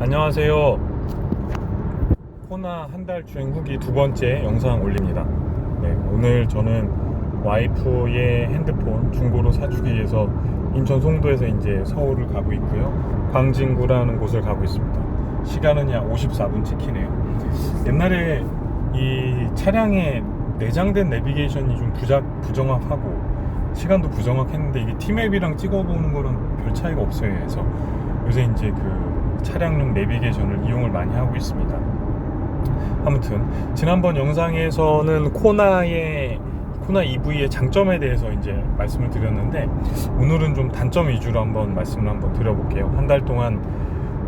안녕하세요. 코나 한 달 주행 후기 두 번째 영상 올립니다. 오늘 저는 와이프의 핸드폰 중고로 사주기 위해서 인천 송도에서 이제 서울을 가고 있고요. 광진구라는 곳을 가고 있습니다. 시간은 약 54분 찍히네요. 옛날에 이 차량에 내장된 내비게이션이 좀 부정확하고 시간도 부정확했는데 이게 T맵이랑 찍어보는 거랑 별 차이가 없어요. 그래서 요새 이제 그 차량용 내비게이션을 이용을 많이 하고 있습니다. 아무튼 지난번 영상에서는 코나 EV의 장점에 대해서 이제 말씀을 드렸는데 오늘은 좀 단점 위주로 말씀을 드려볼게요. 한 달 동안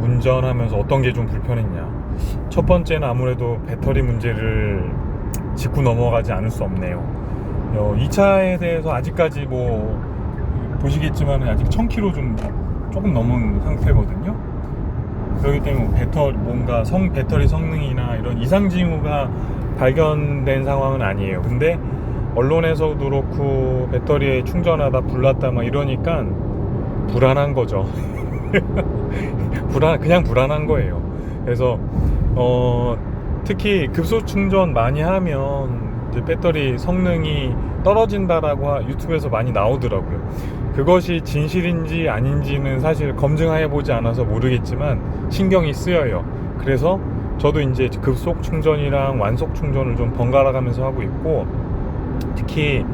운전하면서 어떤 게 좀 불편했냐. 첫 번째는 아무래도 배터리 문제를 짚고 넘어가지 않을 수 없네요. 이 차에 대해서 아직까지 보시겠지만 아직 1000km 조금 넘은 상태거든요. 그렇기 때문에 배터리 성능이나 이런 이상 징후가 발견된 상황은 아니에요. 근데 언론에서도 그렇고 배터리에 충전하다 불났다 이러니까 불안한 거죠. 그냥 불안한 거예요. 그래서 특히 급속 충전 많이 하면 이제 배터리 성능이 떨어진다라고 유튜브에서 많이 나오더라고요. 그것이 진실인지 아닌지는 사실 검증해보지 않아서 모르겠지만 신경이 쓰여요. 그래서 저도 이제 급속 충전이랑 완속 충전을 좀 번갈아 가면서 하고 있고, 특히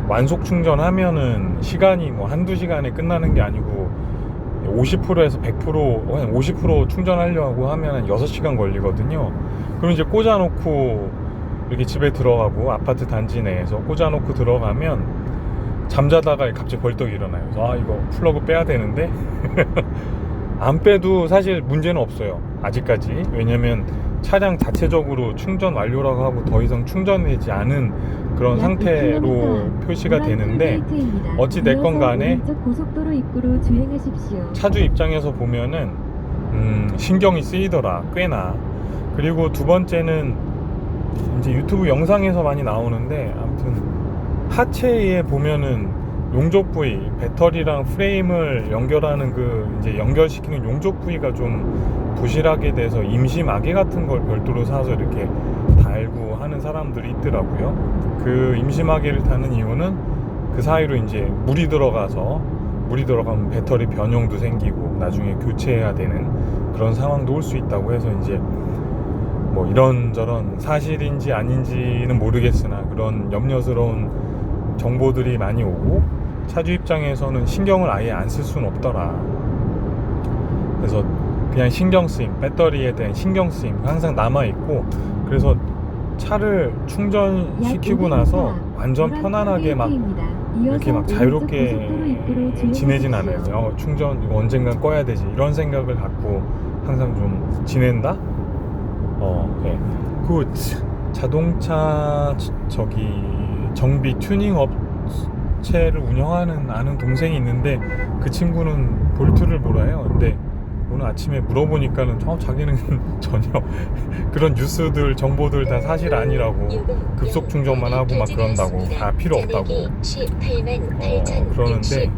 완속 충전하면은 시간이 한두 시간에 끝나는 게 아니고 50%에서 100%, 50% 충전하려고 하면 한 6시간 걸리거든요. 그럼 이제 꽂아놓고 이렇게 집에 들어가고 아파트 단지 내에서 꽂아놓고 들어가면 잠자다가 갑자기 벌떡 일어나요. 그래서 이거 플러그 빼야 되는데 안 빼도 사실 문제는 없어요. 아직까지. 왜냐면 차량 자체적으로 충전 완료라고 하고 더 이상 충전되지 않은 그런 상태로 표시가 되는데 어찌 됐건 간에 차주 입장에서 보면은 신경이 쓰이더라, 꽤나. 그리고 두 번째는 이제 유튜브 영상에서 많이 나오는데, 아무튼 하체에 보면은 용접 부위, 배터리랑 프레임을 연결하는 이제 연결시키는 용접 부위가 좀 부실하게 돼서 임시 마개 같은 걸 별도로 사서 이렇게 달고 하는 사람들이 있더라고요. 그 임시 마개를 다는 이유는 그 사이로 이제 물이 들어가면 배터리 변형도 생기고 나중에 교체해야 되는 그런 상황도 올 수 있다고 해서 이제 이런저런 사실인지 아닌지는 모르겠으나 그런 염려스러운 정보들이 많이 오고 차주 입장에서는 신경을 아예 안 쓸 수는 없더라. 그래서 그냥 신경쓰임, 배터리에 대한 신경쓰임 항상 남아있고, 그래서 차를 충전시키고 나서 완전 편안하게 이렇게 자유롭게 지내진 않아요. 충전 이거 언젠간 꺼야 되지 이런 생각을 갖고 항상 좀 지낸다? 그 자동차 정비 튜닝 업체를 운영하는 아는 동생이 있는데 그 친구는 볼트를 몰아요. 근데 오늘 아침에 물어보니까는 자기는 전혀 그런 뉴스들 정보들 다 사실 아니라고, 급속 충전만 하고 그런다고, 다 필요 없다고 그러는데,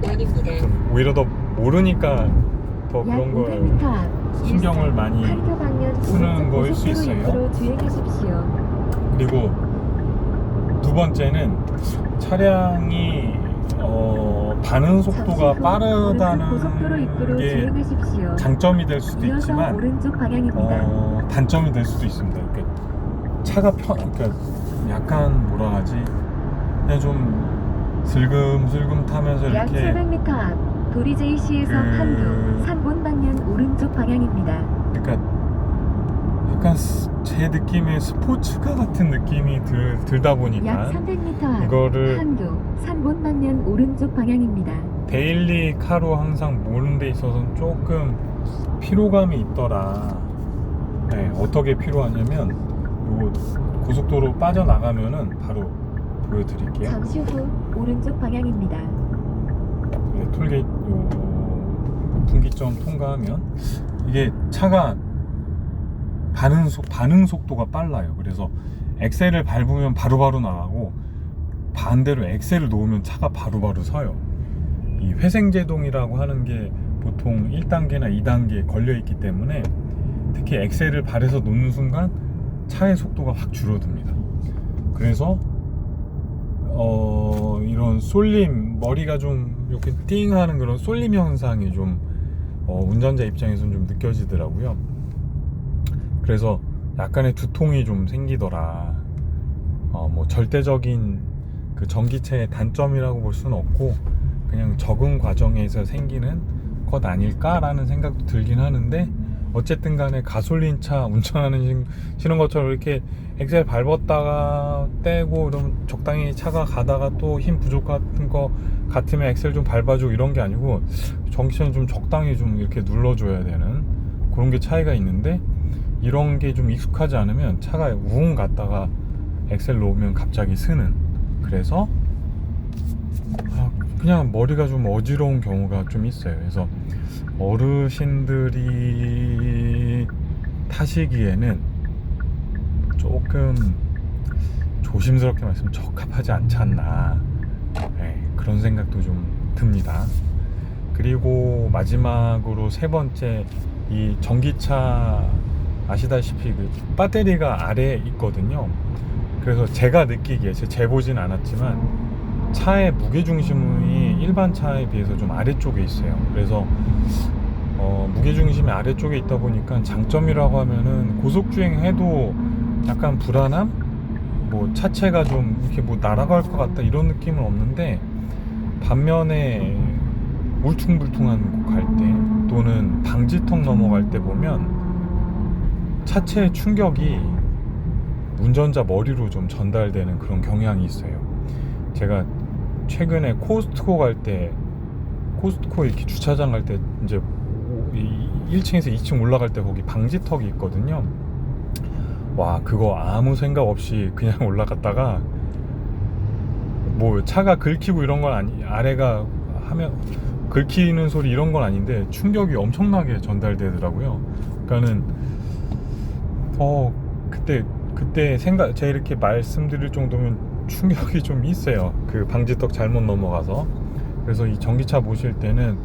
오히려 더 모르니까 더 그런 걸 신경을 많이 쓰는 거일 수 있어요. 그리고 두 번째는 차량이 반응 속도가 빠르다는 게 장점이 될 수도 있지만 단점이 될 수도 있습니다. 그러니까 차가 약간 그냥 좀 슬금슬금 타면서 이렇게 약 700m 앞 도리제이시에서 한도 산본 방면 오른쪽 방향입니다. 그러니까 약간 제 느낌에 스포츠카 같은 느낌이 들다 보니까 약 300m 앞 이거를 한도 산본 방면 오른쪽 방향입니다. 데일리 카로 항상 모는 데 있어서는 조금 피로감이 있더라. 어떻게 피로하냐면 요거 고속도로 빠져나가면은 바로 보여드릴게요. 잠시 후 오른쪽 방향입니다. 톨게이트 분기점 통과하면 이게 차가 반응 속도가 빨라요. 그래서 엑셀을 밟으면 바로바로 나가고 반대로 엑셀을 놓으면 차가 바로바로 서요. 이 회생제동이라고 하는 게 보통 1단계나 2단계에 걸려 있기 때문에 특히 엑셀을 발에서 놓는 순간 차의 속도가 확 줄어듭니다. 그래서 이런 쏠림, 머리가 좀 이렇게 띵 하는 그런 쏠림 현상이 좀 운전자 입장에서는 좀 느껴지더라고요. 그래서 약간의 두통이 좀 생기더라. 뭐 절대적인 그 전기차의 단점이라고 볼 수는 없고 그냥 적응 과정에서 생기는 것 아닐까라는 생각도 들긴 하는데, 어쨌든 간에 가솔린차 운전하는 것처럼 이렇게 엑셀 밟았다가 떼고 이러면 적당히 차가 가다가 또 힘 부족 같은 거 같으면 엑셀 좀 밟아주고 이런 게 아니고 전기차는 좀 적당히 좀 이렇게 눌러줘야 되는 그런 게 차이가 있는데, 이런 게 좀 익숙하지 않으면 차가 우웅 갔다가 엑셀 놓으면 갑자기 쓰는, 그래서 그냥 머리가 좀 어지러운 경우가 좀 있어요. 그래서 어르신들이 타시기에는 조금 조심스럽게 말씀 적합하지 않지 않나, 네, 그런 생각도 좀 듭니다. 그리고 마지막으로 세 번째, 이 전기차 아시다시피 그 배터리가 아래에 있거든요. 그래서 제가 느끼기에, 재보진 않았지만 차의 무게중심이 일반 차에 비해서 좀 아래쪽에 있어요. 그래서 무게중심이 아래쪽에 있다 보니까 장점이라고 하면은 고속주행 해도 약간 불안함? 뭐 차체가 좀 이렇게 뭐 날아갈 것 같다 이런 느낌은 없는데, 반면에 울퉁불퉁한 곳 갈 때 또는 방지턱 넘어갈 때 보면 차체의 충격이 운전자 머리로 좀 전달되는 그런 경향이 있어요. 제가 최근에 코스트코 이렇게 주차장 갈 때 이제 1층에서 2층 올라갈 때 거기 방지턱이 있거든요. 와, 그거 아무 생각 없이 그냥 올라갔다가 뭐 차가 긁히고 이런 건 아래가 하면 긁히는 소리 이런 건 아닌데 충격이 엄청나게 전달되더라고요. 그러니까는 그때 제가 이렇게 말씀드릴 정도면 충격이 좀 있어요. 그 방지턱 잘못 넘어가서. 그래서 이 전기차 모실 때는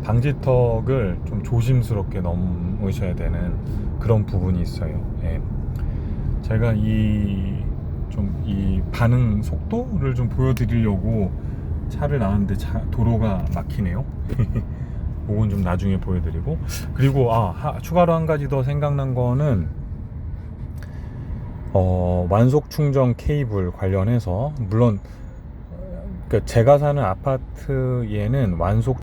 방지턱을 좀 조심스럽게 넘으셔야 되는 그런 부분이 있어요. 예. 제가 이 반응 속도를 좀 보여드리려고 차를 나왔는데 도로가 막히네요. 그건 좀 나중에 보여드리고, 그리고 추가로 한 가지 더 생각난 거는 완속 충전 케이블 관련해서, 물론 제가 사는 아파트에는 완속